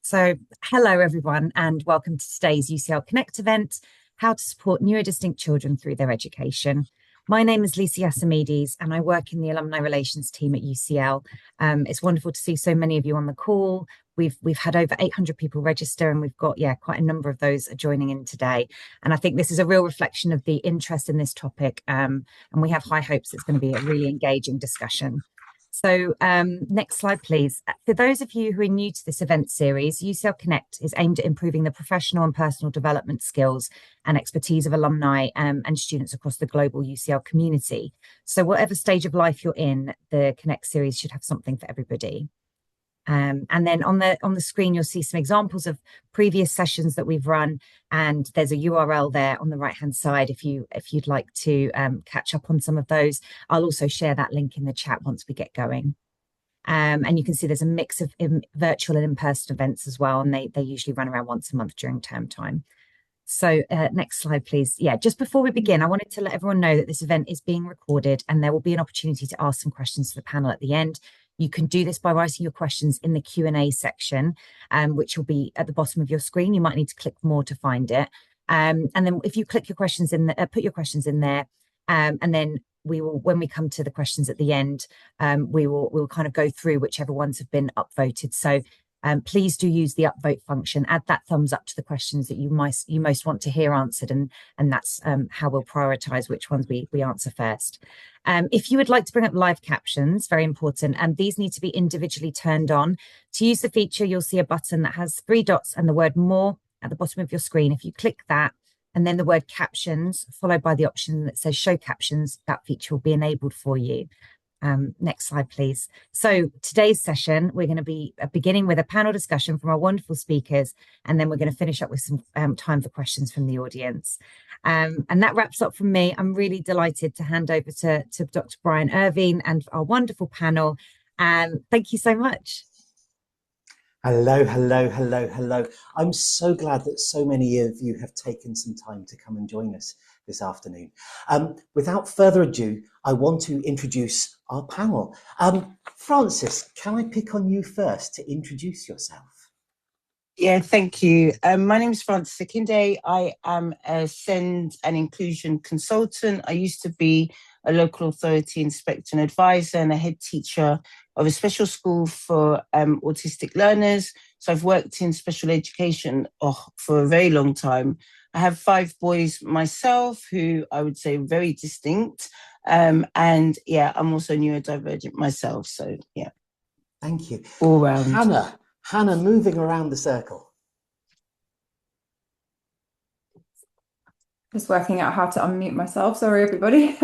So, hello everyone, and welcome to today's UCL Connect event, How to Support Neurodistinct Children Through Their Education. My name is Lisa Yasamides, and I work in the Alumni Relations team at UCL. It's wonderful to see so many of you on the call. We've had over 800 people register, and we've got quite a number of those joining in today. And I think this is a real reflection of the interest in this topic, and we have high hopes it's going to be a really engaging discussion. So next slide, please. For those of you who are new to this event series, UCL Connect is aimed at improving the professional and personal development skills and expertise of alumni and students across the global UCL community. So whatever stage of life you're in, the Connect series should have something for everybody. And then on the screen, you'll see some examples of previous sessions that we've run, and there's a URL there on the right-hand side if you'd like to catch up on some of those. I'll also share that link in the chat once we get going. And you can see there's a mix of virtual and in-person events as well, and they usually run around once a month during term time. So next slide, please. Yeah, just before we begin, I wanted to let everyone know that this event is being recorded, and there will be an opportunity to ask some questions to the panel at the end. You can do this by writing your questions in the Q&A section, which will be at the bottom of your screen. You might need to click more to find it. And then if you click your questions in, put your questions in there, and then we will, when we come to the questions at the end, we'll kind of go through whichever ones have been upvoted. So please do use the upvote function, add that thumbs up to the questions that you most want to hear answered, and that's how we'll prioritize which ones we answer first. If you would like to bring up live captions, very important, and these need to be individually turned on. To use the feature, you'll see a button that has 3 dots and the word more at the bottom of your screen. If you click that and then the word captions, followed by the option that says show captions, that feature will be enabled for you. Next slide, please. So today's session, we're going to be beginning with a panel discussion from our wonderful speakers, and then we're going to finish up with some time for questions from the audience. And that wraps up from me. I'm really delighted to hand over to Dr. Brian Irvine and our wonderful panel. Thank you so much. Hello, hello, hello, hello. I'm so glad that so many of you have taken some time to come and join us this afternoon. Without further ado, I want to introduce our panel. Francis, can I pick on you first to introduce yourself? Yeah, thank you. My name is Francis Akinde. I am a SEND and inclusion consultant. I used to be a local authority inspector and advisor and a head teacher of a special school for autistic learners. So I've worked in special education for a very long time. I have 5 boys myself who I would say are very distinct. And yeah, I'm also neurodivergent myself. So yeah. Thank you. All round. Hannah, moving around the circle. Just working out how to unmute myself. Sorry, everybody.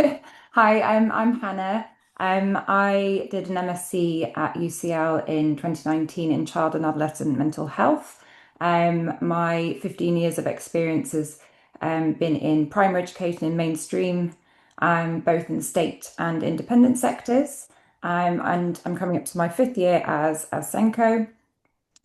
Hi, I'm Hannah. I did an MSc at UCL in 2019 in child and adolescent mental health. My 15 years of experience has been in primary education in mainstream, both in the state and independent sectors. And I'm coming up to my 5th year as SENCO.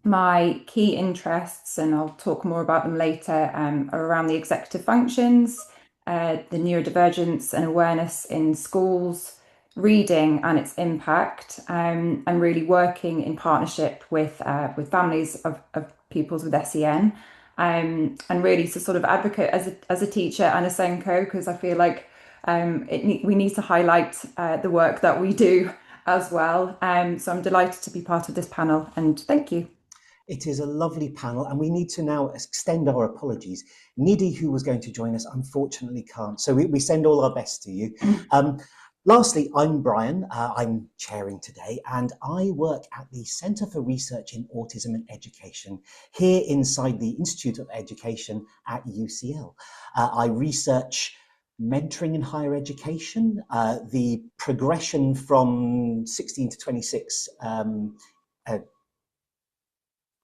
My key interests, and I'll talk more about them later, are around the executive functions, the neurodivergence and awareness in schools, reading and its impact, and really working in partnership with families of pupils with SEN, and really to sort of advocate as a teacher and a SENCO, because I feel like we need to highlight the work that we do as well. So I'm delighted to be part of this panel, and thank you. It is a lovely panel, and we need to now extend our apologies. Nidhi, who was going to join us, unfortunately can't. So we send all our best to you. Lastly, I'm Brian. I'm chairing today, and I work at the Centre for Research in Autism and Education here inside the Institute of Education at UCL. I research mentoring in higher education, the progression from 16 to 26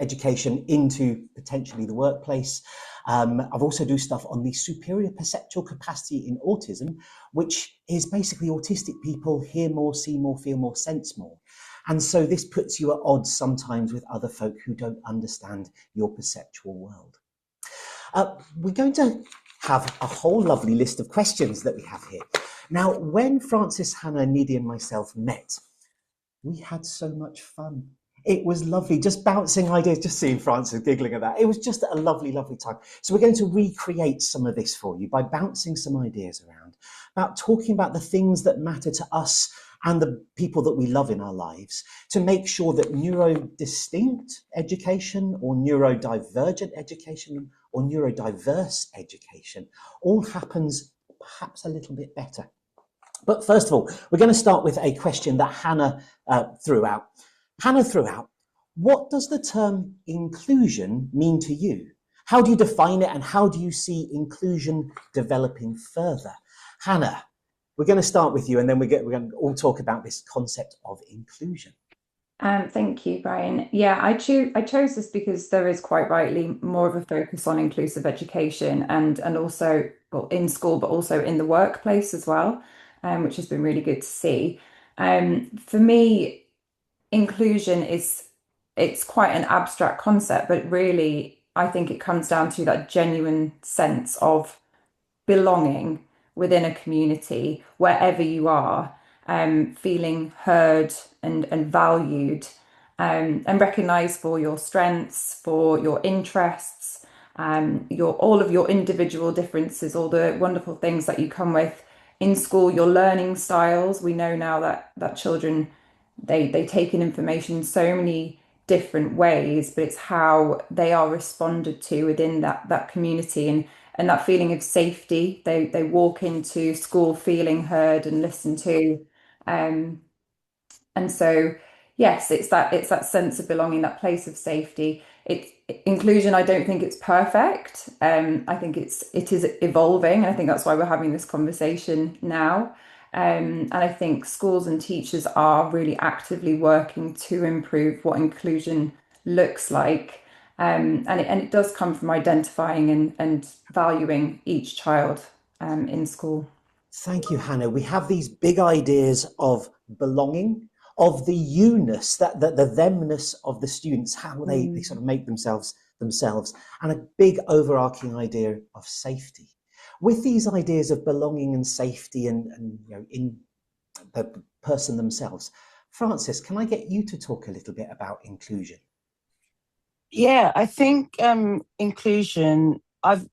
education into potentially the workplace. I've also do stuff on the superior perceptual capacity in autism, which is basically autistic people hear more, see more, feel more, sense more. And so this puts you at odds sometimes with other folk who don't understand your perceptual world. We're going to have a whole lovely list of questions that we have here. Now, when Francis, Hannah, Nidhi and myself met, we had so much fun. It was lovely, just bouncing ideas, just seeing Frances giggling at that. It was just a lovely, lovely time. So we're going to recreate some of this for you by bouncing some ideas around, about talking about the things that matter to us and the people that we love in our lives, to make sure that neurodistinct education or neurodivergent education or neurodiverse education all happens perhaps a little bit better. But first of all, we're going to start with a question that Hannah threw out. Hannah threw out, what does the term inclusion mean to you? How do you define it, and how do you see inclusion developing further? Hannah, we're going to start with you, and then we're going to all talk about this concept of inclusion. Thank you, Brian. Yeah, I chose this because there is quite rightly more of a focus on inclusive education and also, well, in school, but also in the workplace as well, which has been really good to see. For me, inclusion it's quite an abstract concept, but really I think it comes down to that genuine sense of belonging within a community, wherever you are, feeling heard and valued, and recognized for your strengths, for your interests, your all of your individual differences, all the wonderful things that you come with in school, your learning styles. We know now that children they take in information in so many different ways, but it's how they are responded to within that community and that feeling of safety. They walk into school feeling heard and listened to. And so yes, it's that sense of belonging, that place of safety. It's inclusion. I don't think it's perfect. I think it is evolving, and I think that's why we're having this conversation now. And I think schools and teachers are really actively working to improve what inclusion looks like. And it does come from identifying and valuing each child in school. Thank you, Hannah. We have these big ideas of belonging, of the you-ness, that the themness of the students, how they sort of make themselves, and a big overarching idea of safety. With these ideas of belonging and safety and in the person themselves, Frances, can I get you to talk a little bit about inclusion? Yeah, I think inclusion,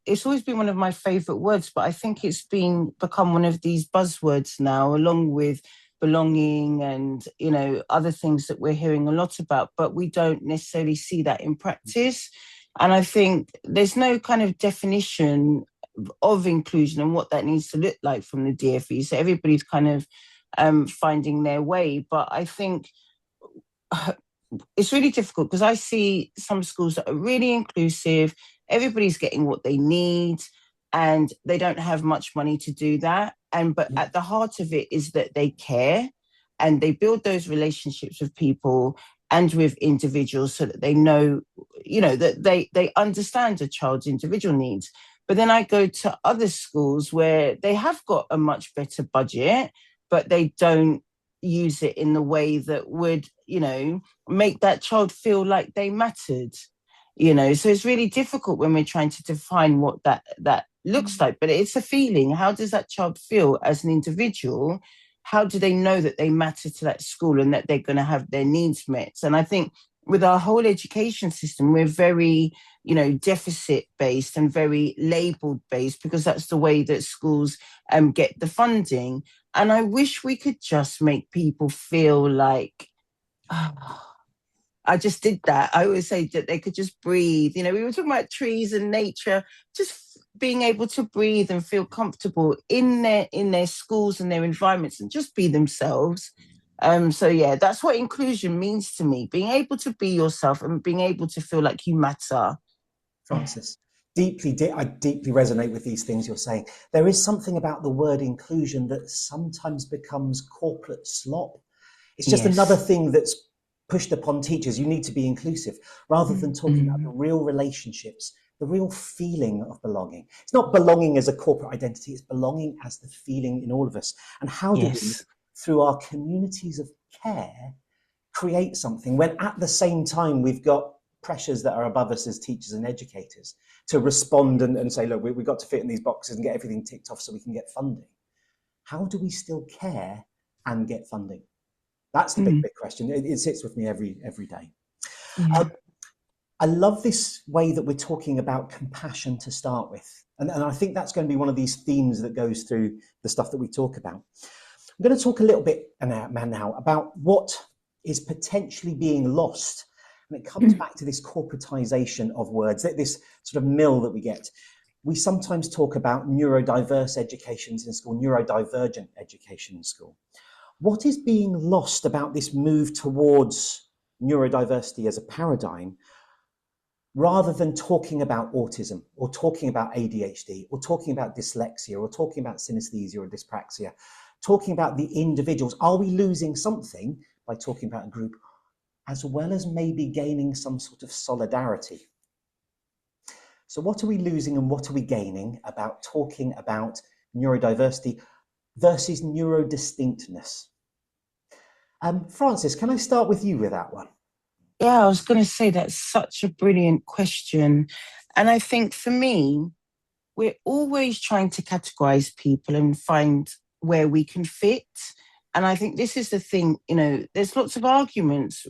it's always been one of my favorite words, but I think it's become one of these buzzwords now, along with belonging and, other things that we're hearing a lot about, but we don't necessarily see that in practice. And I think there's no kind of definition of inclusion and what that needs to look like from the DfE. So everybody's kind of finding their way. But I think it's really difficult because I see some schools that are really inclusive, everybody's getting what they need, and they don't have much money to do that. But at the heart of it is that they care and they build those relationships with people and with individuals so that they know, that they understand a child's individual needs. But then I go to other schools where they have got a much better budget, but they don't use it in the way that would, make that child feel like they mattered. So it's really difficult when we're trying to define what that looks like, but it's a feeling. How does that child feel as an individual? How do they know that they matter to that school and that they're going to have their needs met? And I think with our whole education system, we're very, deficit based and very labeled based, because that's the way that schools get the funding. And I wish we could just make people feel like, I just did that. I always say that they could just breathe. We were talking about trees and nature, just being able to breathe and feel comfortable in their schools and their environments and just be themselves. So yeah, that's what inclusion means to me, being able to be yourself and being able to feel like you matter. Frances, I deeply resonate with these things you're saying. There is something about the word inclusion that sometimes becomes corporate slop. It's just another thing that's pushed upon teachers. You need to be inclusive, rather than talking about the real relationships, the real feeling of belonging. It's not belonging as a corporate identity, it's belonging as the feeling in all of us. And how do we, through our communities of care, create something when at the same time we've got pressures that are above us as teachers and educators to respond and say, look, we've got to fit in these boxes and get everything ticked off so we can get funding. How do we still care and get funding? That's the big question. It sits with me every day. Yeah. I love this way that we're talking about compassion to start with. And I think that's going to be one of these themes that goes through the stuff that we talk about. I'm going to talk a little bit now about what is potentially being lost. And it comes back to this corporatization of words, this sort of mill that we get. We sometimes talk about neurodiverse educations in school, neurodivergent education in school. What is being lost about this move towards neurodiversity as a paradigm, rather than talking about autism or talking about ADHD or talking about dyslexia or talking about synesthesia or dyspraxia, talking about the individuals? Are we losing something by talking about a group, as well as maybe gaining some sort of solidarity? So what are we losing and what are we gaining about talking about neurodiversity versus neurodistinctness? Francis, can I start with you with that one? Yeah, I was going to say that's such a brilliant question. And I think for me, we're always trying to categorize people and find where we can fit. And I think this is the thing, there's lots of arguments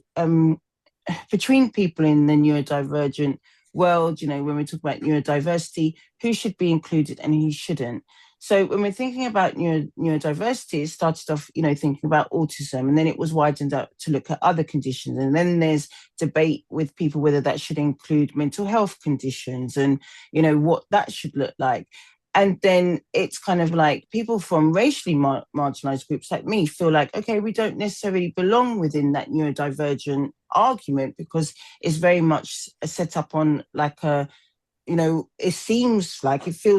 between people in the neurodivergent world, when we talk about neurodiversity, who should be included and who shouldn't. So when we're thinking about neurodiversity, it started off, thinking about autism, and then it was widened up to look at other conditions. And then there's debate with people whether that should include mental health conditions and, what that should look like. And then it's kind of like people from racially marginalized groups like me feel like, okay, we don't necessarily belong within that neurodivergent argument because it's very much set up on like it feels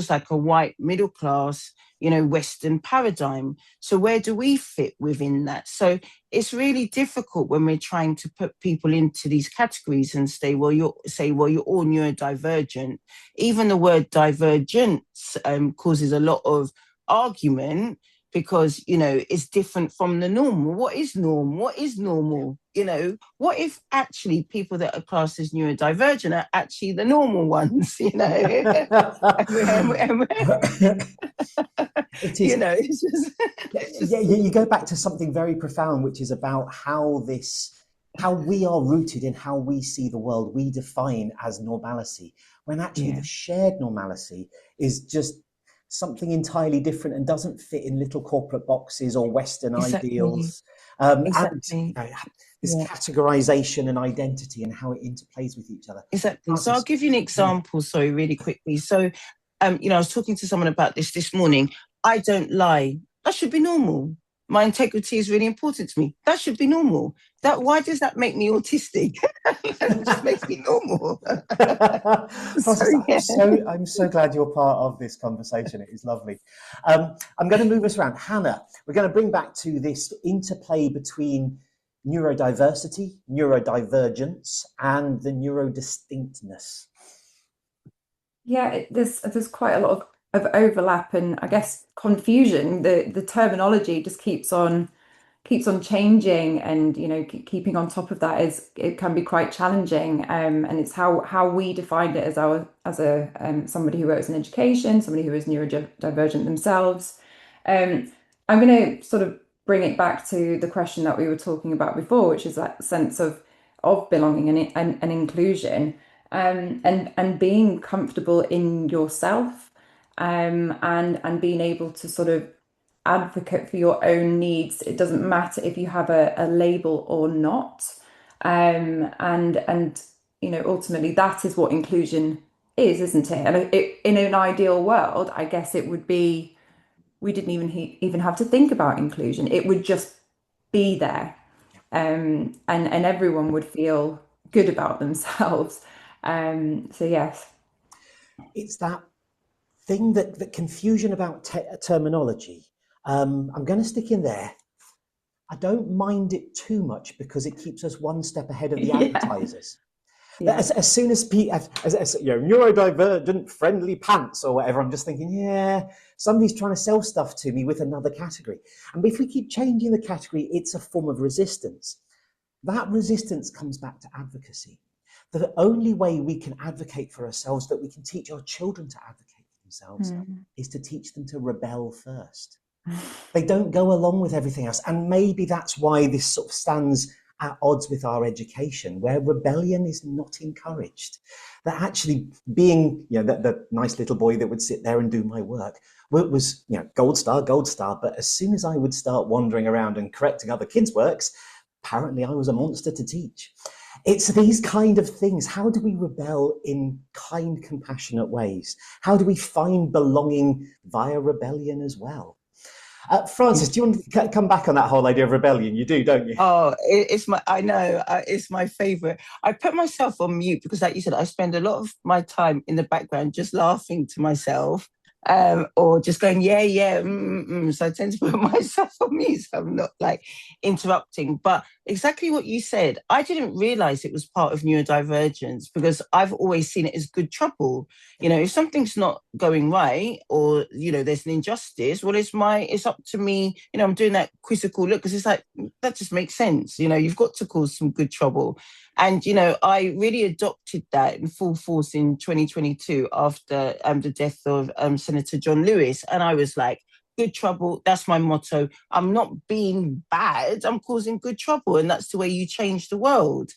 like a white middle class, Western paradigm. So where do we fit within that? So it's really difficult when we're trying to put people into these categories and say, well, you're all neurodivergent. Even the word divergence causes a lot of argument because, it's different from the normal. What is norm? What is normal? What if actually people that are classed as neurodivergent are actually the normal ones, It is, it's just... you go back to something very profound, which is about how we are rooted in how we see the world, we define as normality, when actually the shared normality is just something entirely different and doesn't fit in little corporate boxes or Western ideals. Exactly. And this categorization and identity and how it interplays with each other. Exactly. So I'll give you an example, sorry, really quickly. So, I was talking to someone about this morning. I don't lie. That should be normal. My integrity is really important to me. That should be normal. Why does that make me autistic? It just makes me normal. Francis, I'm so glad you're part of this conversation. It is lovely. I'm going to move us around. Hannah, we're going to bring back to this interplay between neurodiversity, neurodivergence, and the neurodistinctness. Yeah, there's quite a lot of overlap and I guess confusion. The terminology just keeps on changing, and keeping on top of that it can be quite challenging. And it's how we defined it as somebody who works in education, somebody who is neurodivergent themselves. I'm going to sort of bring it back to the question that we were talking about before, which is that sense of belonging and inclusion. And being comfortable in yourself, and being able to sort of advocate for your own needs. It doesn't matter if you have a label or not. And ultimately that is what inclusion is, isn't it? And in an ideal world, I guess it would be, we didn't even have to think about inclusion. It would just be there. And everyone would feel good about themselves. So yes, it's that thing that confusion about terminology. I'm going to stick in there. I don't mind it too much because it keeps us one step ahead of the advertisers. Yeah. As soon as neurodivergent friendly pants or whatever, I'm just thinking, somebody's trying to sell stuff to me with another category. And if we keep changing the category, it's a form of resistance. That resistance comes back to advocacy. The only way we can advocate for ourselves, that we can teach our children to advocate for themselves, is to teach them to rebel first. They don't go along with everything else. And maybe that's why this sort of stands at odds with our education, where rebellion is not encouraged. That actually being, the nice little boy that would sit there and do my work was, gold star. But as soon as I would start wandering around and correcting other kids' works, apparently I was a monster to teach. It's these kind of things. How do we rebel in kind, compassionate ways? How do we find belonging via rebellion as well? Francis, do you want to come back on that whole idea of rebellion? You do, don't you? Oh, I know, it's my favorite. I put myself on mute because, like you said, I spend a lot of my time in the background just laughing to myself, or just going, yeah. So I tend to put myself on mute so I'm not like interrupting. But exactly what you said, I didn't realize it was part of neurodivergence because I've always seen it as good trouble. If something's not going right or, there's an injustice, well, it's up to me, I'm doing that quizzical look because it's like, that just makes sense. You've got to cause some good trouble. And, I really adopted that in full force in 2022 after the death of Senator John Lewis. And I was like, good trouble, that's my motto. I'm not being bad, I'm causing good trouble. And that's the way you change the world.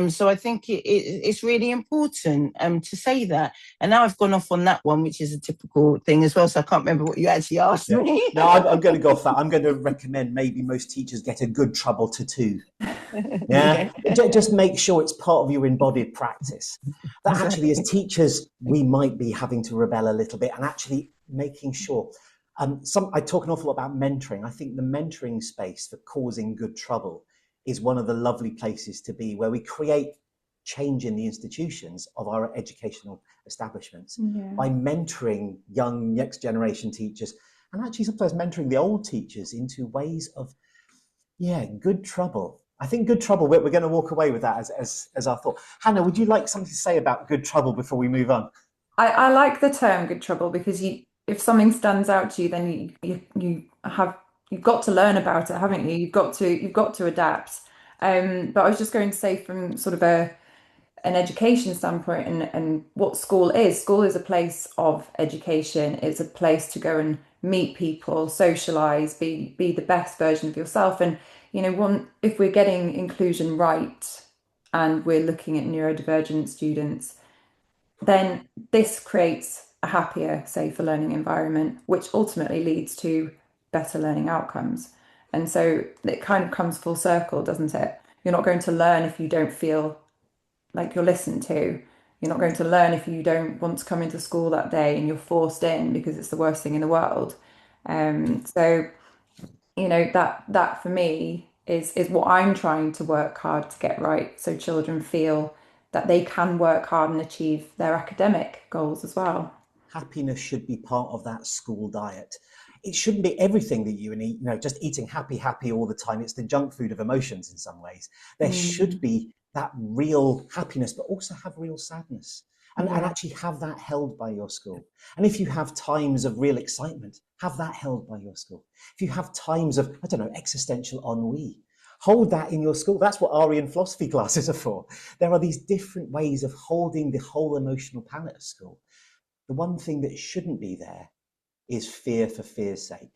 So I think it's really important to say that. And now I've gone off on that one, which is a typical thing as well. So I can't remember what you actually asked me. No, I'm going to go off that. I'm going to recommend maybe most teachers get a good trouble tattoo. Yeah, just make sure it's part of your embodied practice. That actually, as teachers, we might be having to rebel a little bit and actually making sure. I talk an awful lot about mentoring. I think the mentoring space for causing good trouble is one of the lovely places to be, where we create change in the institutions of our educational establishments by mentoring young next generation teachers, and actually sometimes mentoring the old teachers into ways of, good trouble. I think good trouble, we're going to walk away with that as our thought. Hannah, would you like something to say about good trouble before we move on? I like the term good trouble because if something stands out to you, then you've got to learn about it, haven't you? You've got to adapt. But I was just going to say, from sort of an education standpoint, and what school is. School is a place of education. It's a place to go and meet people, socialize, be the best version of yourself. And if we're getting inclusion right and we're looking at neurodivergent students, then this creates a happier, safer learning environment, which ultimately leads to better learning outcomes. And so it kind of comes full circle, doesn't it? You're not going to learn if you don't feel like you're listened to. You're not going to learn if you don't want to come into school that day and you're forced in because it's the worst thing in the world. That for me is what I'm trying to work hard to get right, so children feel that they can work hard and achieve their academic goals as well. Happiness should be part of that school diet. It shouldn't be everything that you eat, just eating happy all the time. It's the junk food of emotions in some ways. There should be that real happiness, but also have real sadness. And actually have that held by your school. And if you have times of real excitement, have that held by your school. If you have times of, existential ennui, hold that in your school. That's what RE and philosophy classes are for. There are these different ways of holding the whole emotional palette of school. The one thing that shouldn't be there is fear for fear's sake.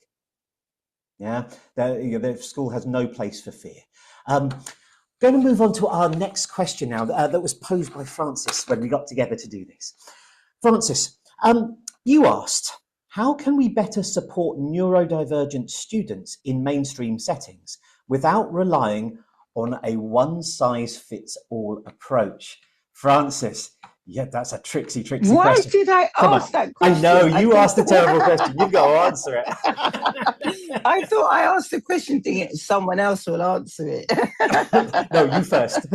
The school has no place for fear. Going to move on to our next question now that was posed by Francis when we got together to do this. Francis, you asked, how can we better support neurodivergent students in mainstream settings without relying on a one-size-fits-all approach? Francis, that's a tricksy question. Why did I ask that question? I know, you asked a terrible question. You've got to answer it. I thought I asked the question thinking someone else will answer it. No, you first.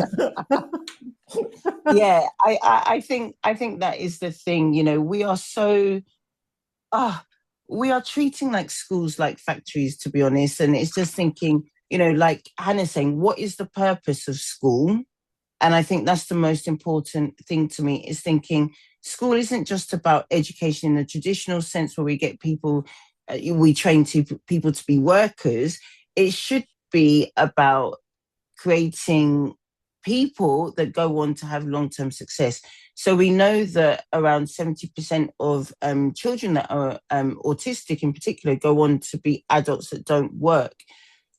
I think that is the thing. We are so we are treating like schools like factories, to be honest. And it's just thinking, like Hannah's saying, what is the purpose of school? And I think that's the most important thing to me, is thinking school isn't just about education in a traditional sense where we get people, we train people to be workers. It should be about creating people that go on to have long-term success. So we know that around 70% of children that are autistic in particular go on to be adults that don't work.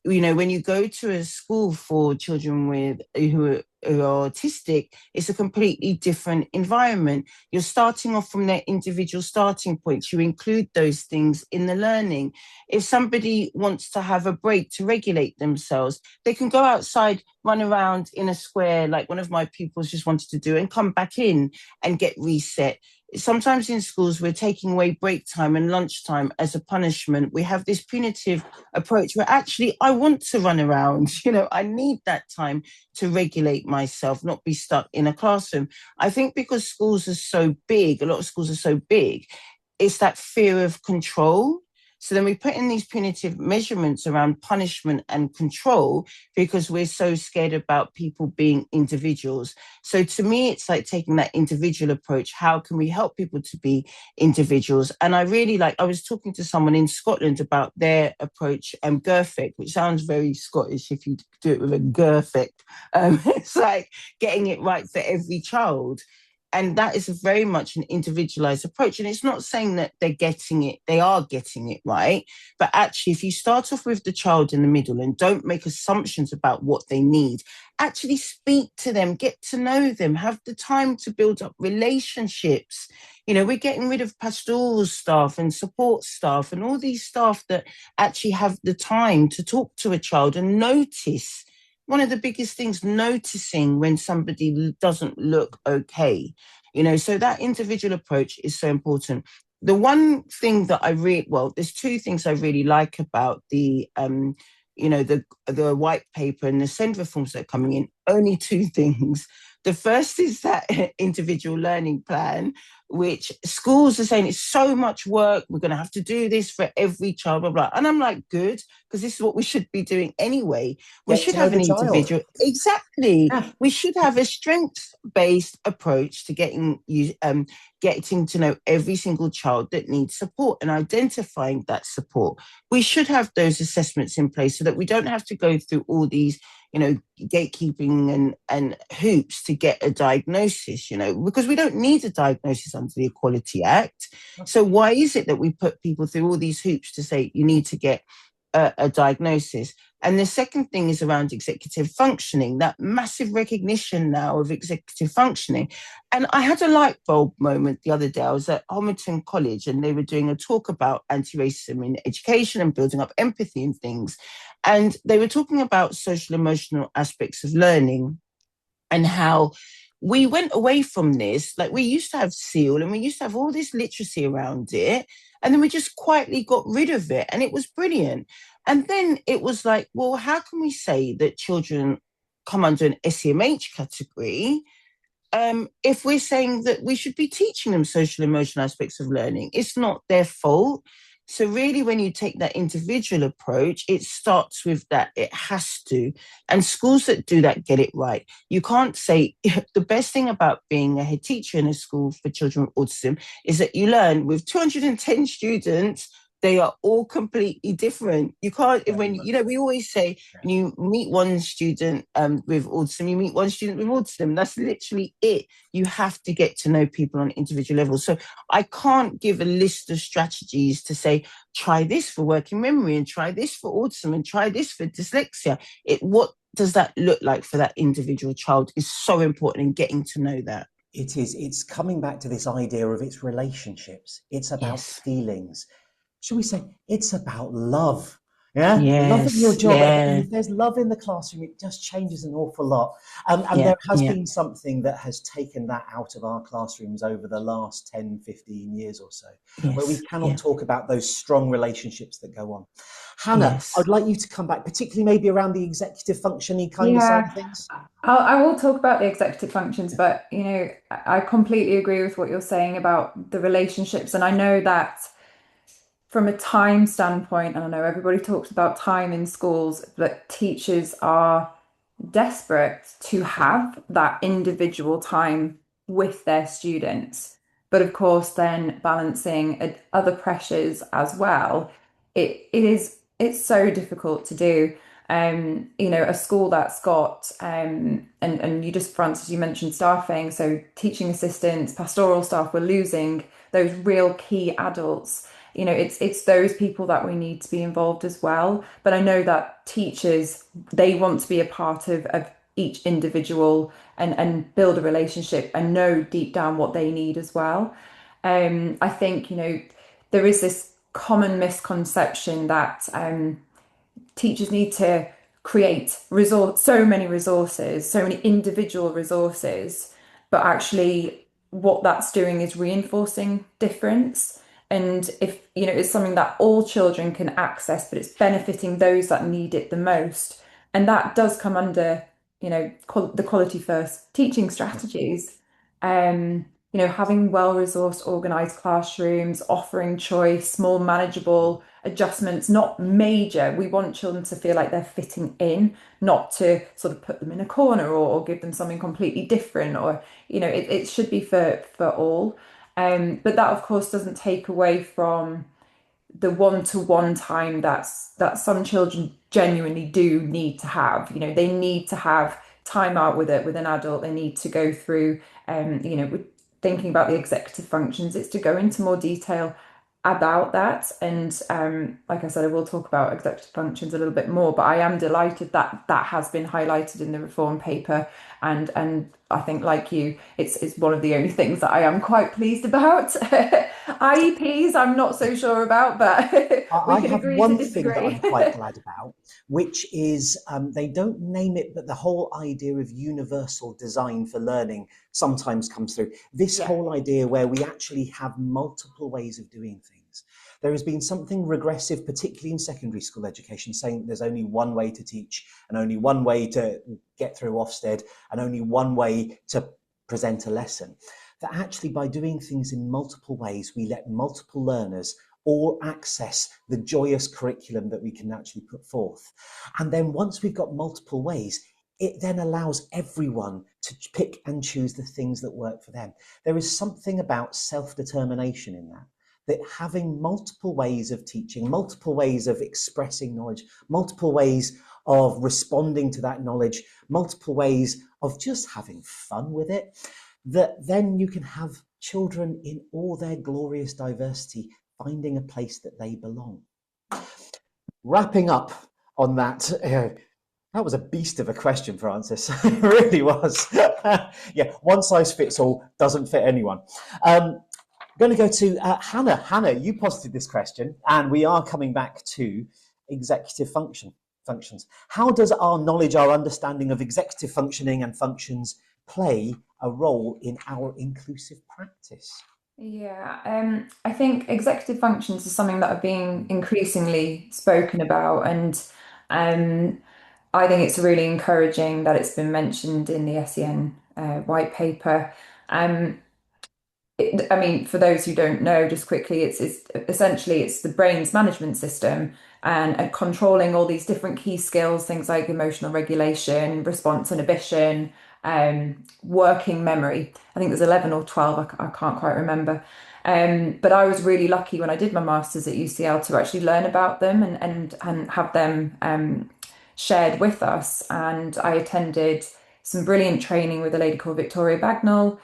when you go to a school for children who are autistic, it's a completely different environment. You're starting off from their individual starting points. You include those things in the learning. If somebody wants to have a break to regulate themselves, they can go outside, run around in a square like one of my pupils just wanted to do, and come back in and get reset. Sometimes in schools, we're taking away break time and lunchtime as a punishment. We have this punitive approach where actually I want to run around. I need that time to regulate myself, not be stuck in a classroom. I think because schools are so big, a lot of schools are so big, it's that fear of control. So then we put in these punitive measurements around punishment and control because we're so scared about people being individuals. So to me, it's like taking that individual approach. How can we help people to be individuals? And I was talking to someone in Scotland about their approach, Gerfect, which sounds very Scottish if you do it with a Gerfect. It's like getting it right for every child. And that is very much an individualized approach. And it's not saying that they are getting it right. But actually, if you start off with the child in the middle and don't make assumptions about what they need, actually speak to them, get to know them, have the time to build up relationships. We're getting rid of pastoral staff and support staff and all these staff that actually have the time to talk to a child and notice. One of the biggest things, noticing when somebody doesn't look okay, so that individual approach is so important. The one thing that there's two things I really like about the white paper and the SEND reforms that are coming in. Only two things. The first is that individual learning plan, which schools are saying it's so much work. We're going to have to do this for every child, blah, blah. And I'm like, good, because this is what we should be doing anyway. We should have an individual. Exactly. Yeah. We should have a strengths-based approach to getting to know every single child that needs support and identifying that support. We should have those assessments in place so that we don't have to go through all these gatekeeping and hoops to get a diagnosis, because we don't need a diagnosis under the Equality Act. So why is it that we put people through all these hoops to say you need to get a diagnosis? And the second thing is around executive functioning, that massive recognition now of executive functioning. And I had a light bulb moment the other day. I was at Homerton College and they were doing a talk about anti-racism in education and building up empathy and things. And they were talking about social emotional aspects of learning and how we went away from this. Like, we used to have SEAL and we used to have all this literacy around it. And then we just quietly got rid of it. And it was brilliant. And then it was like, well, how can we say that children come under an SEMH category if we're saying that we should be teaching them social emotional aspects of learning? It's not their fault. So really, when you take that individual approach, it starts with that. It has to. And schools that do that get it right. You can't say the best thing about being a head teacher in a school for children with autism is that you learn with 210 students. They are all completely different. You can't, we always say, when you meet one student with autism, you meet one student with autism. That's literally it. You have to get to know people on an individual level. So I can't give a list of strategies to say, try this for working memory and try this for autism and try this for dyslexia. What does that look like for that individual child is so important in getting to know that. It is. It's coming back to this idea of its relationships. It's about feelings. Should we say it's about love? Yeah, love in your job. And if there's love in the classroom, it just changes an awful lot. And there has been something that has taken that out of our classrooms over the last 10, 15 years or so, where we cannot talk about those strong relationships that go on. Hannah, I'd like you to come back, particularly maybe around the executive functioning kind of side of things. I will talk about the executive functions, but I completely agree with what you're saying about the relationships. And I know that from a time standpoint, and I know everybody talks about time in schools, but teachers are desperate to have that individual time with their students. But of course, then balancing other pressures as well, it's so difficult to do. A school that's got and you just, Francis, you mentioned staffing, so teaching assistants, pastoral staff, we're losing those real key adults. you know, it's those people that we need to be involved as well. But I know that teachers, they want to be a part of each individual and build a relationship and know deep down what they need as well. I think, you know, there is this common misconception that teachers need to create so many resources, so many individual resources, but actually what that's doing is reinforcing difference. And if, you know, it's something that all children can access, but it's benefiting those that need it the most. And that does come under, you know, the quality first teaching strategies. You know, having well-resourced, organized classrooms, offering choice, small, manageable adjustments, not major. We want children to feel like they're fitting in, not to sort of put them in a corner or give them something completely different, or, you know, it should be for all. But that, of course, doesn't take away from the one-to-one time that some children genuinely do need to have. You know, they need to have time out with an adult. They need to go through, you know, thinking about the executive functions. It's to go into more detail about that. And like I said, I will talk about executive functions a little bit more, but I am delighted that that has been highlighted in the reform paper. And I think, like you, it's one of the only things that I am quite pleased about. IEPs, I'm not so sure about, but I have one thing that I'm quite glad about, which is they don't name it, but the whole idea of universal design for learning sometimes comes through. This whole idea where we actually have multiple ways of doing things. There has been something regressive, particularly in secondary school education, saying there's only one way to teach and only one way to get through Ofsted and only one way to present a lesson. That actually, by doing things in multiple ways, we let multiple learners all access the joyous curriculum that we can actually put forth. And then once we've got multiple ways, it then allows everyone to pick and choose the things that work for them. There is something about self-determination in that having multiple ways of teaching, multiple ways of expressing knowledge, multiple ways of responding to that knowledge, multiple ways of just having fun with it, that then you can have children in all their glorious diversity finding a place that they belong. Wrapping up on that, that was a beast of a question, Francis. It really was. Yeah, one size fits all doesn't fit anyone. I'm going to go to Hannah. Hannah, you posited this question, and we are coming back to executive functions. How does our knowledge, our understanding of executive functioning and functions play a role in our inclusive practice? Yeah, I think executive functions is something that are being increasingly spoken about, and I think it's really encouraging that it's been mentioned in the SEN white paper. I mean, for those who don't know, just quickly, it's essentially it's the brain's management system and controlling all these different key skills, things like emotional regulation, response inhibition, working memory. I think there's 11 or 12, I can't quite remember. But I was really lucky when I did my master's at UCL to actually learn about them and have them shared with us. And I attended some brilliant training with a lady called Victoria Bagnall.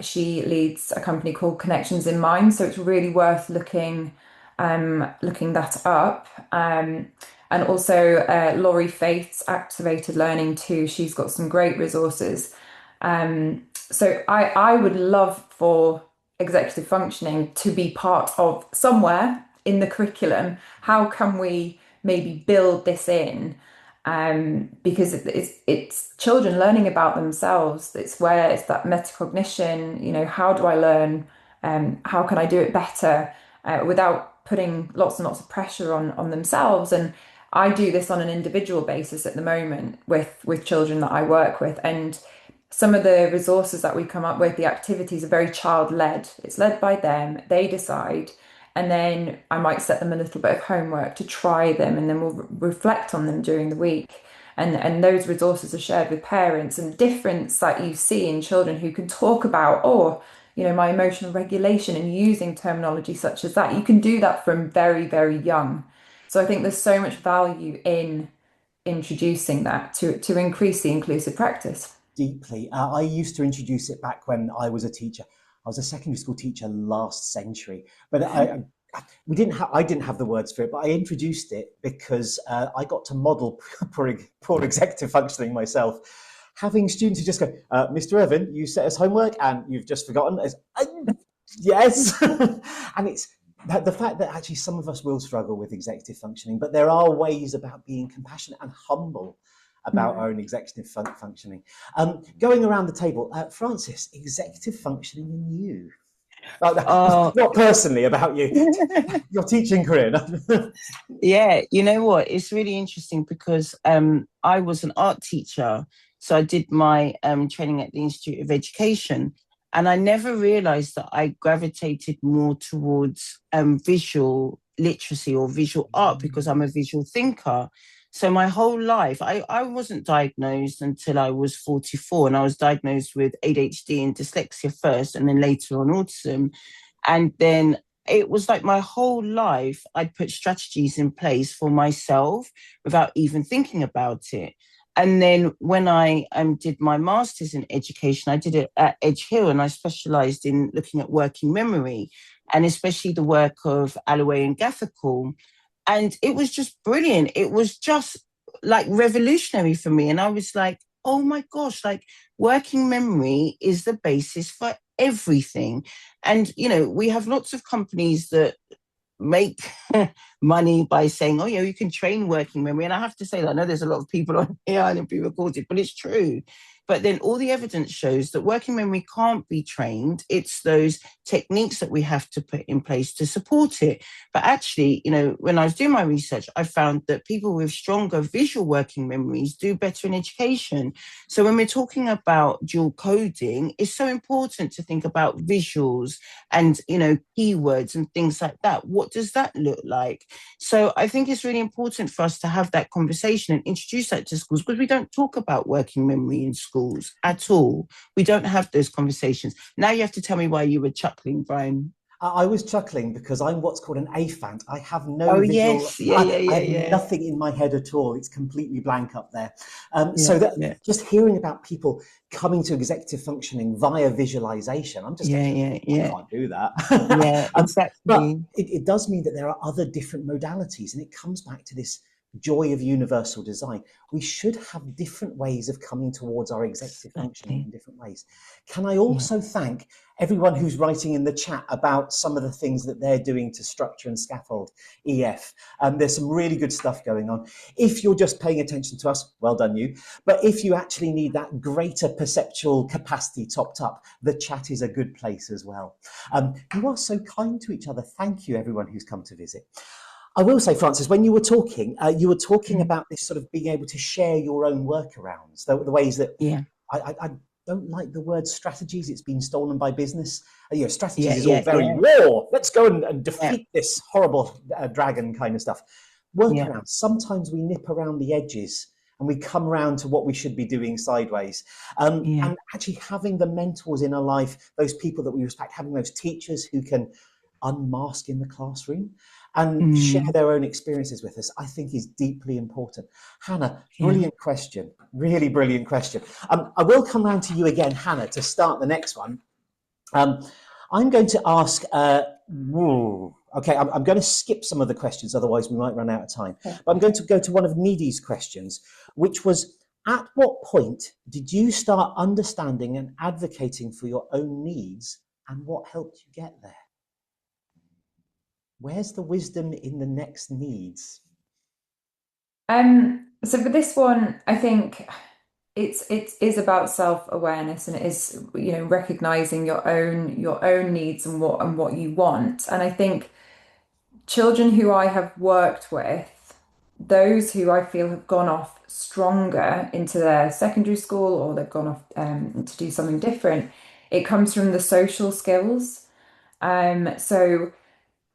She leads a company called Connections in Mind, so it's really worth looking that up. And also Laurie Faith's Activated Learning too. She's got some great resources. So I would love for executive functioning to be part of somewhere in the curriculum. How can we maybe build this in? Because it's children learning about themselves. It's where it's that metacognition, you know, how do I learn? How can I do it better without putting lots and lots of pressure on themselves? And I do this on an individual basis at the moment with children that I work with. And some of the resources that we come up with, the activities are very child-led. It's led by them, they decide. And then I might set them a little bit of homework to try them, and then we'll reflect on them during the week. And those resources are shared with parents, and the difference that you see in children who can talk about, oh, you know, my emotional regulation, and using terminology such as that. You can do that from very, very young. So I think there's so much value in introducing that to increase the inclusive practice. Deeply. I used to introduce it back when I was a teacher. I was a secondary school teacher last century, but I didn't have the words for it, but I introduced it because I got to model poor executive functioning myself. Having students who just go, Mr. Evan, you set us homework and you've just forgotten. Yes. And it's the fact that actually some of us will struggle with executive functioning, but there are ways about being compassionate and humble about our own executive functioning. Going around the table, Francis, executive functioning in you. Not personally about you, your teaching career. Yeah, you know what? It's really interesting because I was an art teacher. So I did my training at the Institute of Education. And I never realized that I gravitated more towards visual literacy or visual art because I'm a visual thinker. So my whole life, I wasn't diagnosed until I was 44, and I was diagnosed with ADHD and dyslexia first, and then later on autism. And then it was like my whole life, I'd put strategies in place for myself without even thinking about it. And then when I did my master's in education, I did it at Edge Hill, and I specialized in looking at working memory, and especially the work of Alloway and Gathercall. And it was just brilliant. It was just like revolutionary for me. And I was like, oh my gosh, like working memory is the basis for everything. And, you know, we have lots of companies that make money by saying, oh, yeah, you can train working memory. And I have to say that I know there's a lot of people on here and pre-recorded, but it's true. But then all the evidence shows that working memory can't be trained. It's those techniques that we have to put in place to support it. But actually, you know, when I was doing my research, I found that people with stronger visual working memories do better in education. So when we're talking about dual coding, it's so important to think about visuals and, you know, keywords and things like that. What does that look like? So I think it's really important for us to have that conversation and introduce that to schools, because we don't talk about working memory in schools at all. We don't have those conversations. Now you have to tell me why you were chuckling, Brian. I was chuckling because I'm what's called an aphant. I have no visual. Yes. I have nothing in my head at all. It's completely blank up there. Just hearing about people coming to executive functioning via visualization, I'm just I can't do that. Yeah, exactly. But it does mean that there are other different modalities, and it comes back to this joy of universal design. We should have different ways of coming towards our executive functioning in different ways. Can I also thank everyone who's writing in the chat about some of the things that they're doing to structure and scaffold EF? There's some really good stuff going on. If you're just paying attention to us, well done you. But if you actually need that greater perceptual capacity topped up, the chat is a good place as well. You are so kind to each other. Thank you, everyone who's come to visit. I will say, Francis, when you were talking about this sort of being able to share your own workarounds, the ways that I don't like the word strategies. It's been stolen by business. Strategies is all very war. Let's go and defeat this horrible dragon kind of stuff. Workarounds. Sometimes we nip around the edges and we come around to what we should be doing sideways. And actually having the mentors in our life, those people that we respect, having those teachers who can unmask in the classroom and share their own experiences with us, I think is deeply important. Hannah, brilliant question. Really brilliant question. I will come round to you again, Hannah, to start the next one. I'm going to ask, I'm going to skip some of the questions, otherwise we might run out of time. But I'm going to go to one of Needy's questions, which was, at what point did you start understanding and advocating for your own needs, and what helped you get there? Where's the wisdom in the next needs? So for this one, I think it is about self-awareness, and it is, you know, recognizing your own needs and what you want. And I think children who I have worked with, those who I feel have gone off stronger into their secondary school, or they've gone off to do something different, it comes from the social skills. So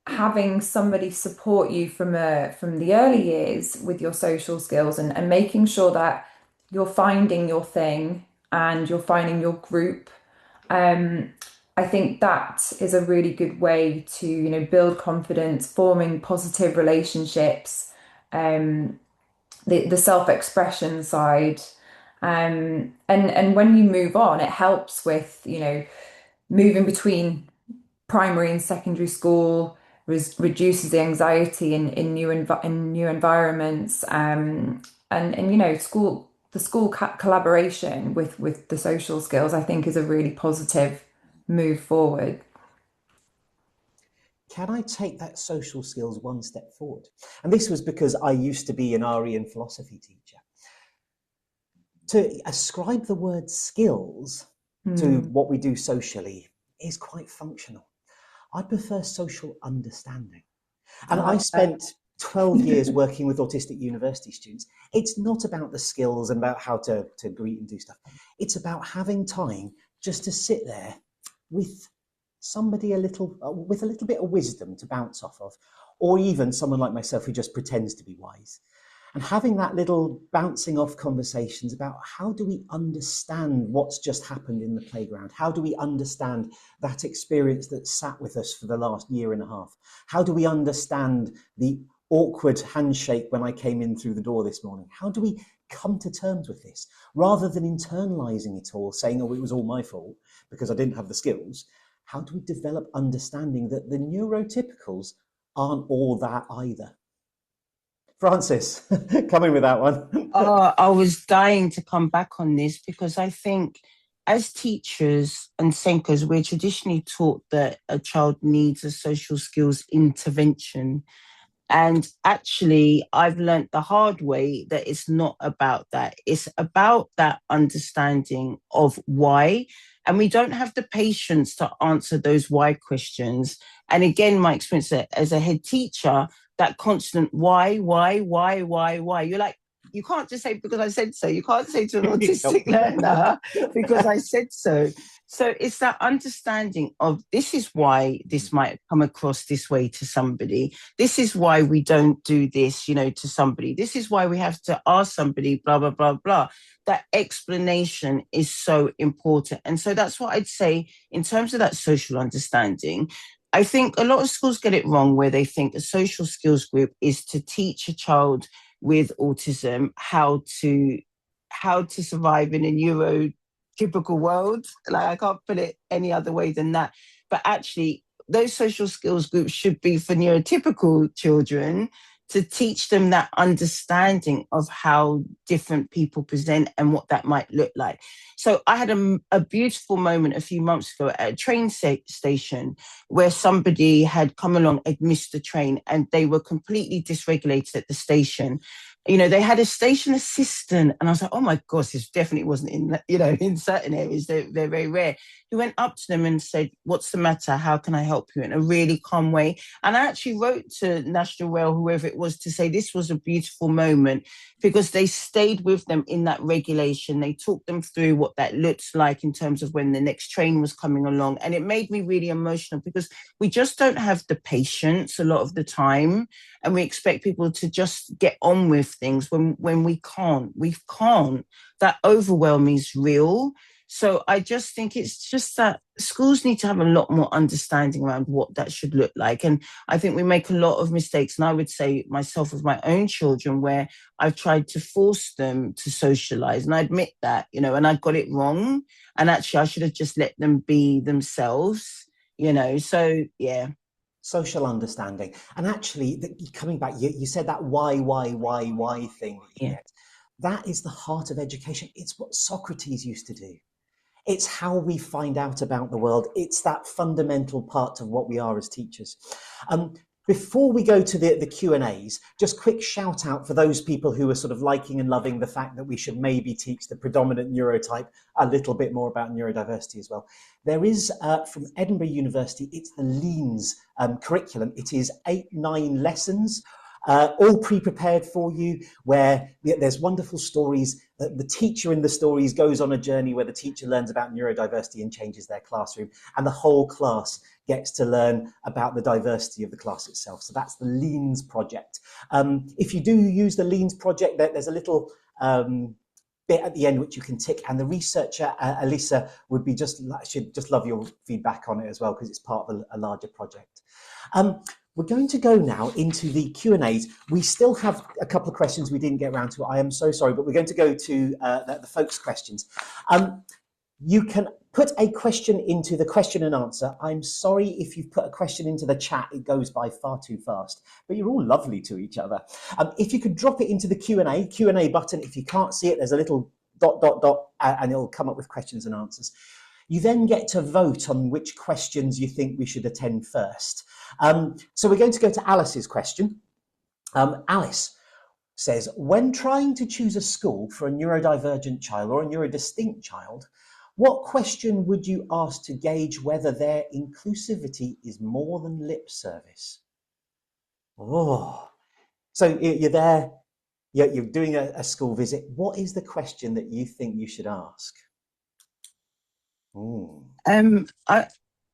having somebody support you from the early years with your social skills, and making sure that you're finding your thing and you're finding your group. I think that is a really good way to, you know, build confidence, forming positive relationships, the self-expression side. And when you move on, it helps with, you know, moving between primary and secondary school, reduces the anxiety in new environments, and you know, the school collaboration with the social skills, I think, is a really positive move forward. Can I take that social skills one step forward? And this was because I used to be an RE and philosophy teacher. To ascribe the word skills to what we do socially is quite functional. I prefer social understanding. And I spent 12 years working with autistic university students. It's not about the skills and about how to greet and do stuff. It's about having time just to sit there with somebody with a little bit of wisdom to bounce off of, or even someone like myself who just pretends to be wise. And having that little bouncing off conversations about how do we understand what's just happened in the playground? How do we understand that experience that sat with us for the last year and a half? How do we understand the awkward handshake when I came in through the door this morning? How do we come to terms with this? Rather than internalizing it all, saying, oh, it was all my fault because I didn't have the skills, how do we develop understanding that the neurotypicals aren't all that either? Francis, come in with that one. I was dying to come back on this because I think as teachers and Senkos, we're traditionally taught that a child needs a social skills intervention. And actually, I've learned the hard way that it's not about that. It's about that understanding of why. And we don't have the patience to answer those why questions. And again, my experience as a head teacher, that constant why. You're like, you can't just say because I said so. You can't say to an autistic learner because I said so. So it's that understanding of this is why this might come across this way to somebody. This is why we don't do this, you know, to somebody. This is why we have to ask somebody, blah, blah, blah, blah. That explanation is so important. And so that's what I'd say in terms of that social understanding. I think a lot of schools get it wrong where they think a social skills group is to teach a child with autism how to survive in a neurotypical world. Like, I can't put it any other way than that. But actually, those social skills groups should be for neurotypical children to teach them that understanding of how different people present and what that might look like. So I had a beautiful moment a few months ago at a train station where somebody had come along, had missed the train, and they were completely dysregulated at the station. You know, they had a station assistant, and I was like, oh my gosh, this definitely wasn't in, you know, in certain areas, they're very rare. He went up to them and said, what's the matter? How can I help you? In a really calm way. And I actually wrote to National Rail, whoever it was, to say this was a beautiful moment because they stayed with them in that regulation. They talked them through what that looks like in terms of when the next train was coming along. And it made me really emotional because we just don't have the patience a lot of the time. And we expect people to just get on with things when we can't. We can't. That overwhelm is real. So I just think it's just that schools need to have a lot more understanding around what that should look like. And I think we make a lot of mistakes. And I would say myself with my own children where I've tried to force them to socialize. And I admit that, you know, and I got it wrong. And actually I should have just let them be themselves, you know, so yeah. Social understanding. And actually, coming back, you said that why thing that you get. That is the heart of education. It's what Socrates used to do. It's how we find out about the world. It's that fundamental part of what we are as teachers. Before we go to the Q&As, just quick shout out for those people who are sort of liking and loving the fact that we should maybe teach the predominant neurotype a little bit more about neurodiversity as well. There is, from Edinburgh University, it's the LEANS curriculum. It is 8-9 lessons, all pre-prepared for you, where there's wonderful stories. The teacher in the stories goes on a journey where the teacher learns about neurodiversity and changes their classroom, and the whole class gets to learn about the diversity of the class itself. So that's the LEANS project. If you do use the LEANS project, there's a little bit at the end which you can tick, and the researcher Elisa should just love your feedback on it as well, because it's part of a larger project. We're going to go now into the Q&As. We still have a couple of questions we didn't get around to. I am so sorry, but we're going to go to the folks' questions. You can put a question into the question and answer. I'm sorry if you've put a question into the chat, it goes by far too fast, but you're all lovely to each other. If you could drop it into the Q&A button, if you can't see it, there's a little ... and it'll come up with questions and answers. You then get to vote on which questions you think we should attend first. So we're going to go to Alice's question. Alice says, when trying to choose a school for a neurodivergent child or a neurodistinct child, what question would you ask to gauge whether their inclusivity is more than lip service? Oh, so you're there, you're doing a school visit. What is the question that you think you should ask? I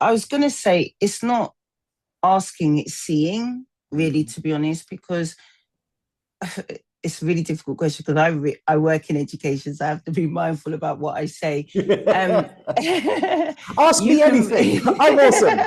was going to say it's not asking, it's seeing, really, to be honest, because it's a really difficult question because I work in education, so I have to be mindful about what I say. Ask me anything. I'm awesome.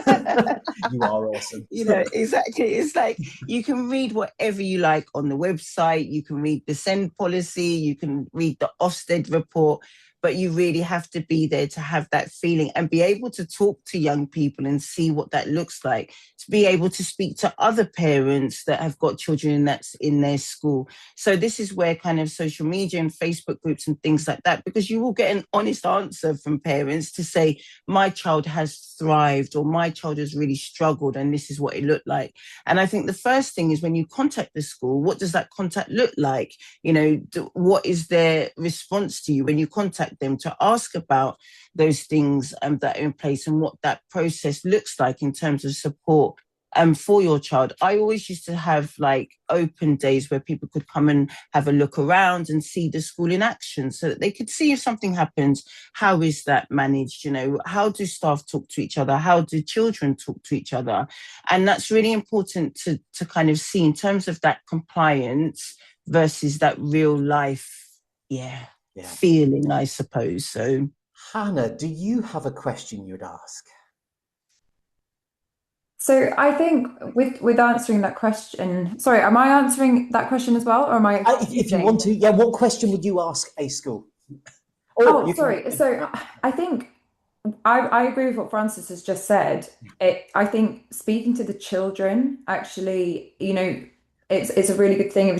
You are awesome. You know, exactly. It's like you can read whatever you like on the website. You can read the SEND policy. You can read the Ofsted report. But you really have to be there to have that feeling and be able to talk to young people and see what that looks like, to be able to speak to other parents that have got children that's in their school. So this is where kind of social media and Facebook groups and things like that, because you will get an honest answer from parents to say, my child has thrived or my child has really struggled and this is what it looked like. And I think the first thing is when you contact the school, what does that contact look like? You know, what is their response to you when you contact them, to ask about those things that are in place and what that process looks like in terms of support for your child. I always used to have like open days where people could come and have a look around and see the school in action so that they could see if something happens, how is that managed? You know, how do staff talk to each other? How do children talk to each other? And that's really important to kind of see in terms of that compliance versus that real life, feeling, I suppose. So, Hannah, do you have a question you'd ask? So I think with answering that question, sorry, am I answering that question as well, or am I? If you want to, yeah. What question would you ask a school? Sorry. So I think I agree with what Francis has just said. I think speaking to the children, actually, you know, it's a really good thing if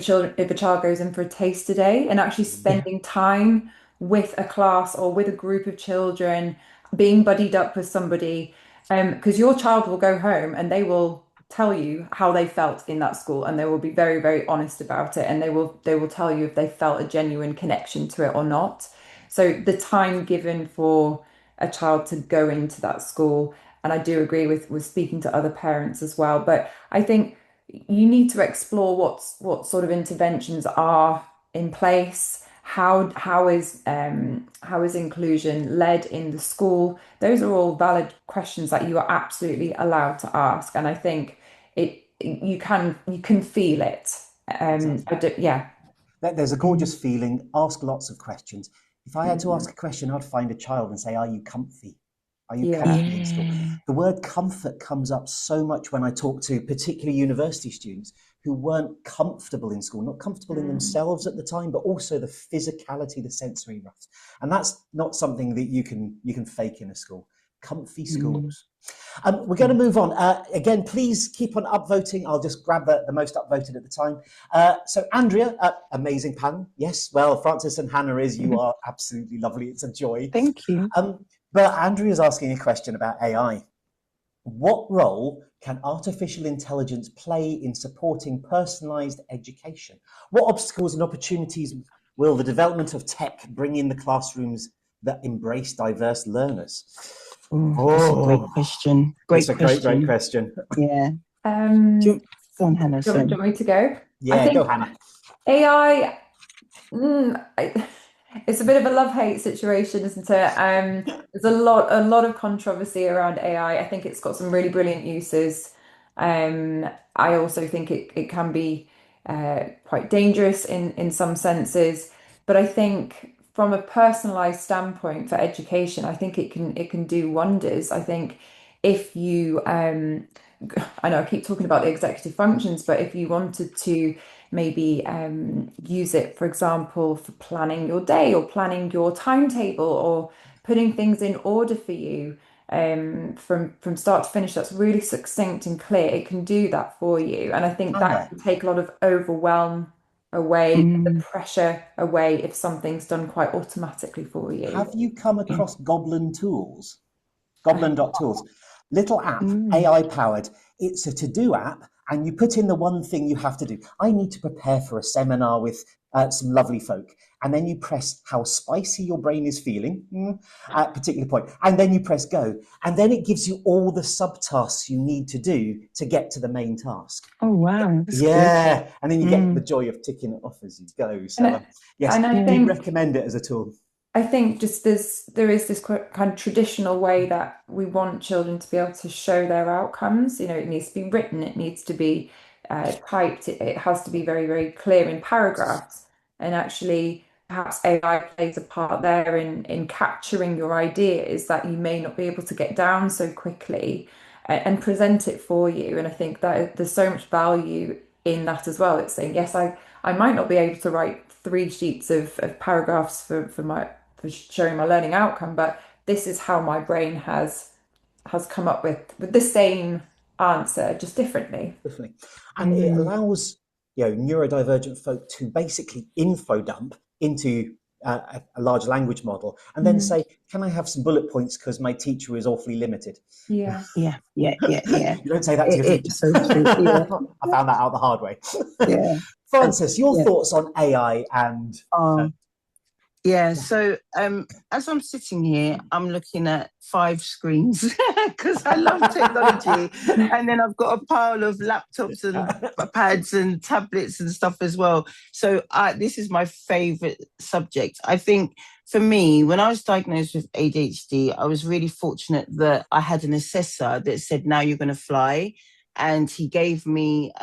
a child goes in for a taster day and actually spending time with a class or with a group of children, being buddied up with somebody, because your child will go home and they will tell you how they felt in that school, and they will be very, very honest about it, and they will tell you if they felt a genuine connection to it or not. So the time given for a child to go into that school, and I do agree with speaking to other parents as well, but I think you need to explore what sort of interventions are in place. How is inclusion led in the school? Those are all valid questions that you are absolutely allowed to ask, and I think you can feel it. There's a gorgeous feeling. Ask lots of questions. If I had to ask a question, I'd find a child and say, "Are you comfy? Are you comfy in school?" The word comfort comes up so much when I talk to particularly university students who weren't comfortable in school, not comfortable in themselves at the time, but also the physicality, the sensory rough. And that's not something that you can fake in a school. Comfy schools. We're going to move on. Again, please keep on upvoting. I'll just grab the most upvoted at the time. So Andrea, amazing panel. Yes, well, Francis and Hannah you are absolutely lovely. It's a joy. Thank you. But Andrea's asking a question about AI. What role can artificial intelligence play in supporting personalised education? What obstacles and opportunities will the development of tech bring in the classrooms that embrace diverse learners? That's a great question. Great question. Yeah. Go on, Hannah. Do you want me to go? Yeah, go, Hannah. AI. It's a bit of a love-hate situation, isn't it? There's a lot of controversy around AI. I think it's got some really brilliant uses. I also think it can be quite dangerous in some senses. But I think from a personalized standpoint for education, I think it can do wonders. I think if you I know I keep talking about the executive functions, but if you wanted to maybe use it, for example, for planning your day or planning your timetable or putting things in order for you from start to finish, that's really succinct and clear. It can do that for you. And I think that can take a lot of overwhelm away, the pressure away if something's done quite automatically for you. Have you come across Goblin Tools? Goblin.tools. Little app, AI powered. It's a to-do app, and you put in the one thing you have to do. I need to prepare for a seminar with some lovely folk. And then you press how spicy your brain is feeling at a particular point. And then you press go. And then it gives you all the subtasks you need to do to get to the main task. Oh, wow. That's good. And then you get the joy of ticking it off as you go. So yes, I do recommend it as a tool. I think just there is this kind of traditional way that we want children to be able to show their outcomes. You know, it needs to be written, it needs to be typed, it has to be very, very clear in paragraphs. And actually, perhaps AI plays a part there in capturing your ideas that you may not be able to get down so quickly and present it for you. And I think that there's so much value in that as well. It's saying, yes, I might not be able to write 3 sheets of paragraphs for showing my learning outcome, but this is how my brain has come up with the same answer, just differently. And it allows neurodivergent folk to basically info dump into a large language model and then say, can I have some bullet points because my teacher is awfully limited? Yeah. You don't say that to your teacher. It's so true. Yeah. I found that out the hard way. Frances, your thoughts on AI and so as I'm sitting here, I'm looking at 5 screens because I love technology. And then I've got a pile of laptops and pads and tablets and stuff as well. So this is my favorite subject. I think for me, when I was diagnosed with ADHD, I was really fortunate that I had an assessor that said, now you're going to fly. And he gave me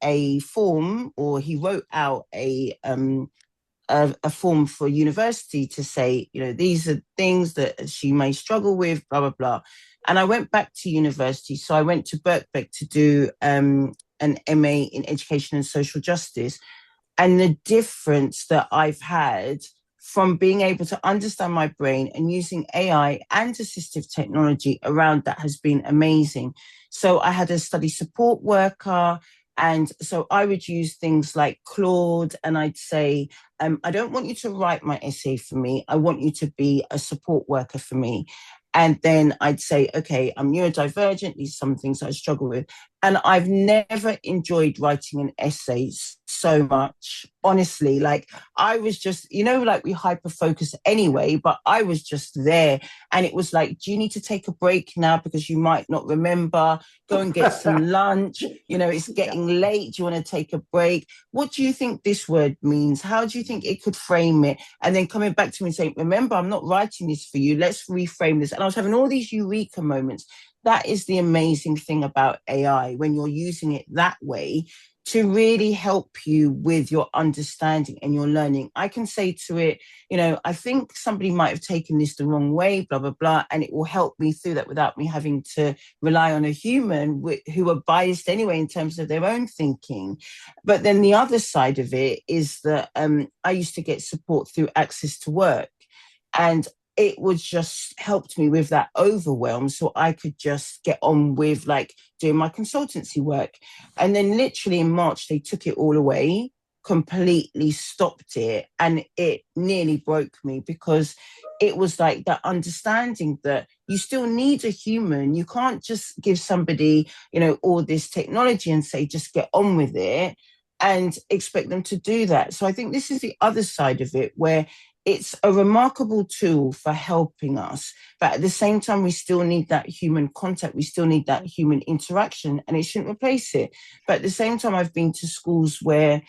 a form, or he wrote out a form for university to say, these are things that she may struggle with, blah, blah, blah. And I went back to university. So I went to Birkbeck to do an MA in Education and Social Justice. And the difference that I've had from being able to understand my brain and using AI and assistive technology around that has been amazing. So I had a study support worker. And so I would use things like Claude, and I'd say, I don't want you to write my essay for me. I want you to be a support worker for me. And then I'd say, okay, I'm neurodivergent. These are some things I struggle with. And I've never enjoyed writing an essay so much, honestly. Like I was just, like we hyper-focus anyway, but I was just there. And it was like, do you need to take a break now because you might not remember? Go and get some lunch. It's getting late. Do you want to take a break? What do you think this word means? How do you think it could frame it? And then coming back to me and saying, remember, I'm not writing this for you. Let's reframe this. And I was having all these eureka moments. That is the amazing thing about AI, when you're using it that way to really help you with your understanding and your learning. I can say to it, I think somebody might have taken this the wrong way, blah, blah, blah, and it will help me through that without me having to rely on a human who are biased anyway in terms of their own thinking. But then the other side of it is that I used to get support through Access to Work, and it was just helped me with that overwhelm so I could just get on with like doing my consultancy work. And then literally in March, they took it all away, completely stopped it. And it nearly broke me because it was like that understanding that you still need a human. You can't just give somebody, all this technology and say, just get on with it and expect them to do that. So I think this is the other side of it, where it's a remarkable tool for helping us, but at the same time, we still need that human contact. We still need that human interaction, and it shouldn't replace it. But at the same time, I've been to schools where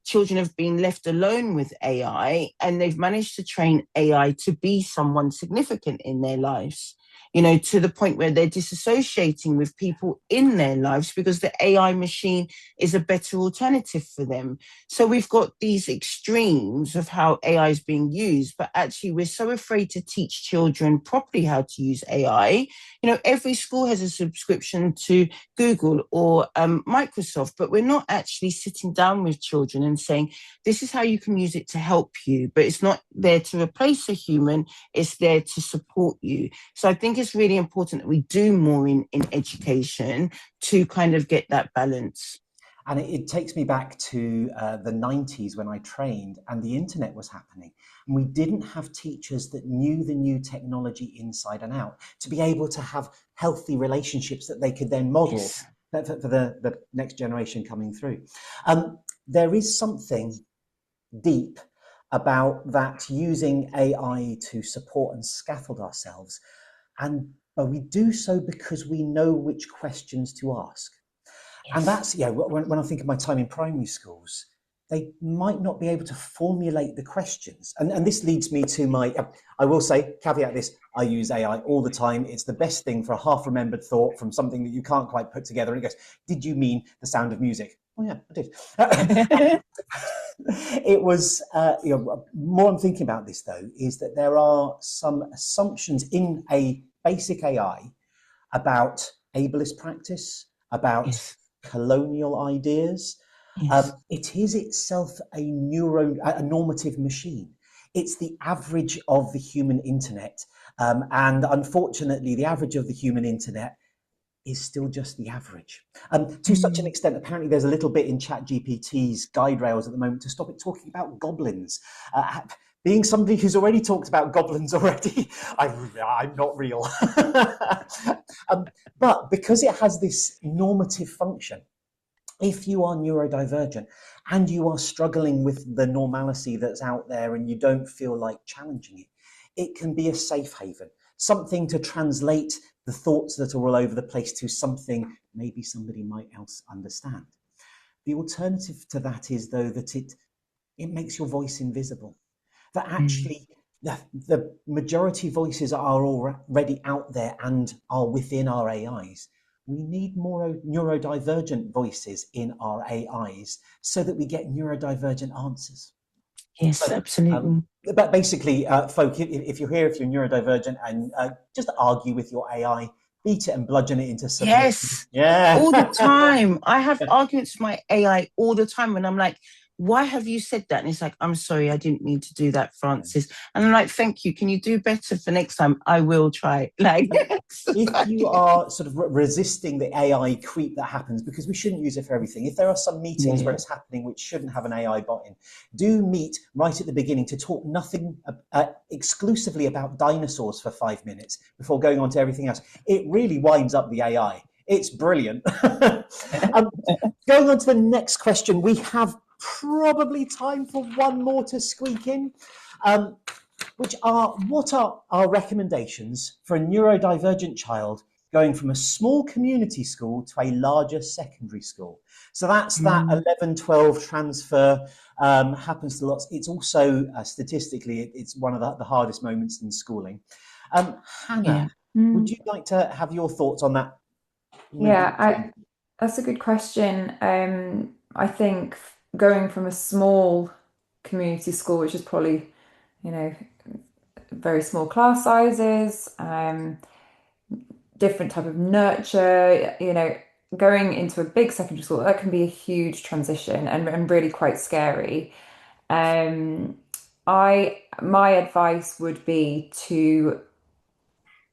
children have been left alone with AI, and they've managed to train AI to be someone significant in their lives, to the point where they're disassociating with people in their lives because the AI machine is a better alternative for them. So we've got these extremes of how AI is being used, but actually we're so afraid to teach children properly how to use AI. Every school has a subscription to Google or Microsoft, but we're not actually sitting down with children and saying, this is how you can use it to help you, but it's not there to replace a human, it's there to support you. So I think it's really important that we do more in education to kind of get that balance. And it takes me back to the 90s when I trained and the internet was happening. And we didn't have teachers that knew the new technology inside and out to be able to have healthy relationships that they could then model. Yes. For the next generation coming through. There is something deep about that, using AI to support and scaffold ourselves. But we do so because we know which questions to ask. Yes. And that's, when I think of my time in primary schools, they might not be able to formulate the questions. And this leads me to I will say, caveat this, I use AI all the time. It's the best thing for a half-remembered thought from something that you can't quite put together. And it goes, did you mean The Sound of Music? Oh, yeah, I did. It was, more I'm thinking about this, though, is that there are some assumptions in a basic AI about ableist practice, about yes. colonial ideas. Yes. It is itself a normative machine. It's the average of the human internet. And unfortunately, the average of the human internet is still just the average. To such an extent, apparently there's a little bit in ChatGPT's guide rails at the moment to stop it talking about goblins. Being somebody who's already talked about goblins already, I'm not real. But because it has this normative function, if you are neurodivergent and you are struggling with the normalcy that's out there and you don't feel like challenging it, it can be a safe haven, something to translate the thoughts that are all over the place to something maybe somebody might else understand. The alternative to that is, though, that it makes your voice invisible, that actually the majority voices are already out there and are within our AIs. We need more neurodivergent voices in our AIs so that we get neurodivergent answers. Yes, so, absolutely. But basically, folk, if you're neurodivergent and just argue with your AI, beat it and bludgeon it into submission. Yes, yeah, all the time. I have arguments with my AI all the time when I'm like, why have you said that? And it's like, I'm sorry, I didn't mean to do that, Francis. And I'm like, thank you. Can you do better for next time? I will try. Like, if you are sort of resisting the AI creep that happens, because we shouldn't use it for everything. If there are some meetings where it's happening which shouldn't have an AI bot in, do meet right at the beginning to talk nothing exclusively about dinosaurs for 5 minutes before going on to everything else. It really winds up the AI. It's brilliant. Going on to the next question, we have probably time for one more to squeak in, which are, what are our recommendations for a neurodivergent child going from a small community school to a larger secondary school? So that's that 11-12 transfer, happens to lots. It's also statistically, it's one of the hardest moments in schooling. Hannah, would you like to have your thoughts on that? Yeah, that's a good question. I think going from a small community school, which is probably, very small class sizes, different type of nurture, going into a big secondary school, that can be a huge transition and really quite scary. My advice would be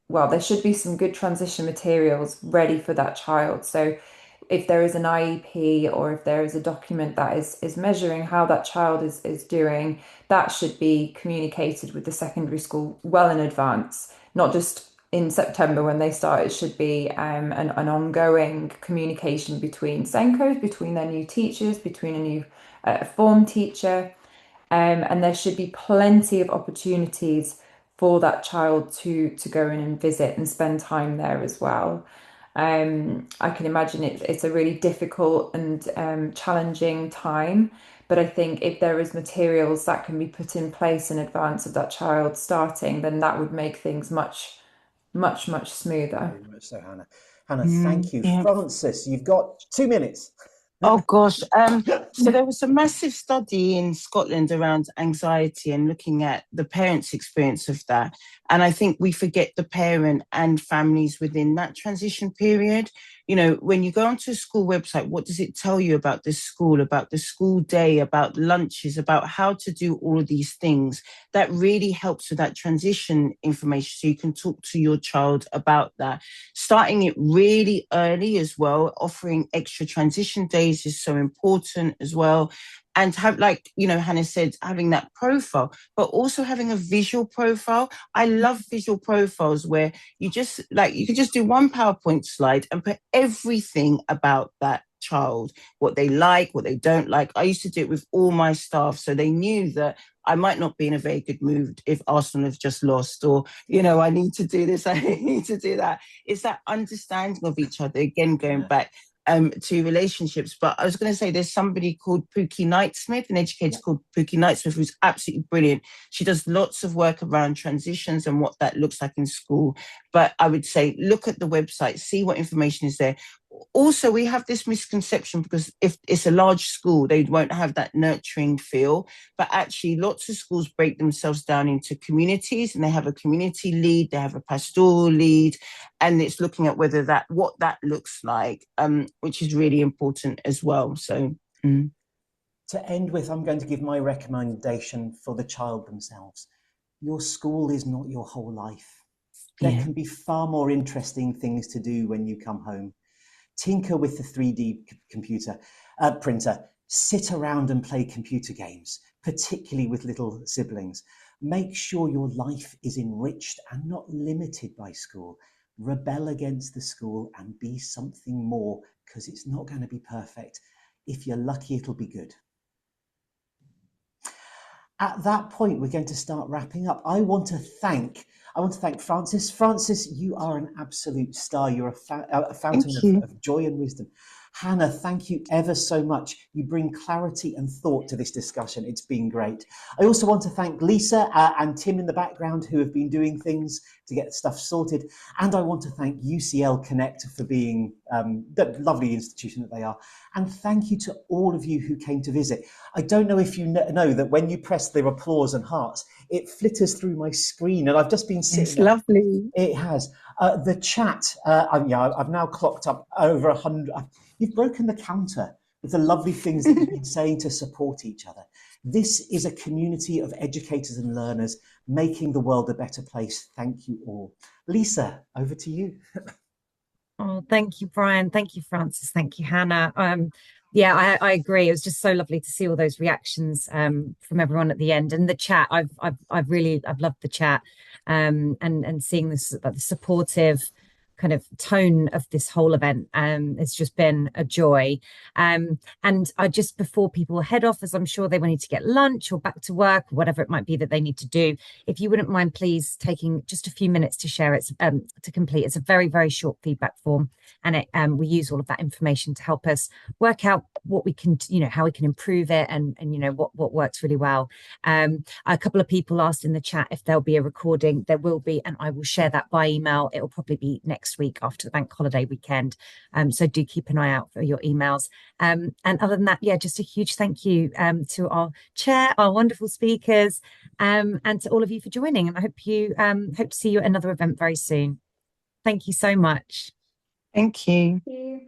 there should be some good transition materials ready for that child. So if there is an IEP or if there is a document that is measuring how that child is doing, that should be communicated with the secondary school well in advance, not just in September when they start. It should be an ongoing communication between SENCOs, between their new teachers, between a new form teacher, and there should be plenty of opportunities for that child to go in and visit and spend time there as well. I can imagine it's a really difficult and challenging time, but I think if there is materials that can be put in place in advance of that child starting, then that would make things much, much, much smoother. Very much so, Hannah. Hannah, thank you. Francis, you've got 2 minutes. Oh gosh. So there was a massive study in Scotland around anxiety and looking at the parents' experience of that. And I think we forget the parent and families within that transition period. you know, when you go onto a school website, what does it tell you about the school, about the school day, about lunches, about how to do all of these things? That really helps with that transition information, so you can talk to your child about that. Starting it really early as well, offering extra transition days is so important as well. And have, like, you know, Hannah said, having that profile, but also having a visual profile. I love visual profiles where you just, like, you can just do one PowerPoint slide and put everything about that child, what they like, what they don't like. I used to do it with all my staff, so they knew that I might not be in a very good mood if Arsenal have just lost, or, you know, I need to do this, I need to do that. It's that understanding of each other, again, going back to relationships. But I was going to say, there's somebody called Pookie Knightsmith, an educator called Pookie Knightsmith, who's absolutely brilliant. She does lots of work around transitions and what that looks like in school. But I would say, look at the website, see what information is there. Also, we have this misconception, because if it's a large school, they won't have that nurturing feel. But actually, lots of schools break themselves down into communities, and they have a community lead, they have a pastoral lead, and it's looking at whether that, what that looks like, which is really important as well. So to end with, I'm going to give my recommendation for the child themselves. Your school is not your whole life. There can be far more interesting things to do when you come home. Tinker with the 3D printer, sit around and play computer games, particularly with little siblings. Make sure your life is enriched and not limited by school. Rebel against the school and be something more, because it's not going to be perfect. If you're lucky, it'll be good. At that point, we're going to start wrapping up. I want to thank Frances. Frances, you are an absolute star. You're a fountain of joy and wisdom. Hannah, thank you ever so much. You bring clarity and thought to this discussion. It's been great. I also want to thank Lisa and Tim in the background, who have been doing things to get stuff sorted. And I want to thank UCL Connect for being the lovely institution that they are. And thank you to all of you who came to visit. I don't know if you know that when you press the applause and hearts, it flitters through my screen, and I've just been sitting. It's lovely. It has. The chat, I've now clocked up over 100. You've broken the counter with the lovely things that you've been saying to support each other. This is a community of educators and learners making the world a better place. Thank you all. Lisa, over to you. Oh, thank you, Brian. Thank you, Frances. Thank you, Hannah. Yeah, I agree. It was just so lovely to see all those reactions from everyone at the end, and the chat. I've loved the chat, and seeing this, the supportive kind of tone of this whole event. It's just been a joy. And I just, before people head off, as I'm sure they will need to get lunch or back to work, or whatever it might be that they need to do, if you wouldn't mind please taking just a few minutes to share it, to complete. It's a very, very short feedback form, and we use all of that information to help us work out what we can, how we can improve it, and what works really well. A couple of people asked in the chat if there'll be a recording. There will be, and I will share that by email. It will probably be next week after the bank holiday weekend. So do keep an eye out for your emails. And other than that, yeah, just a huge thank you to our chair, our wonderful speakers, and to all of you for joining. And I hope to see you at another event very soon. Thank you so much. Thank you. Thank you.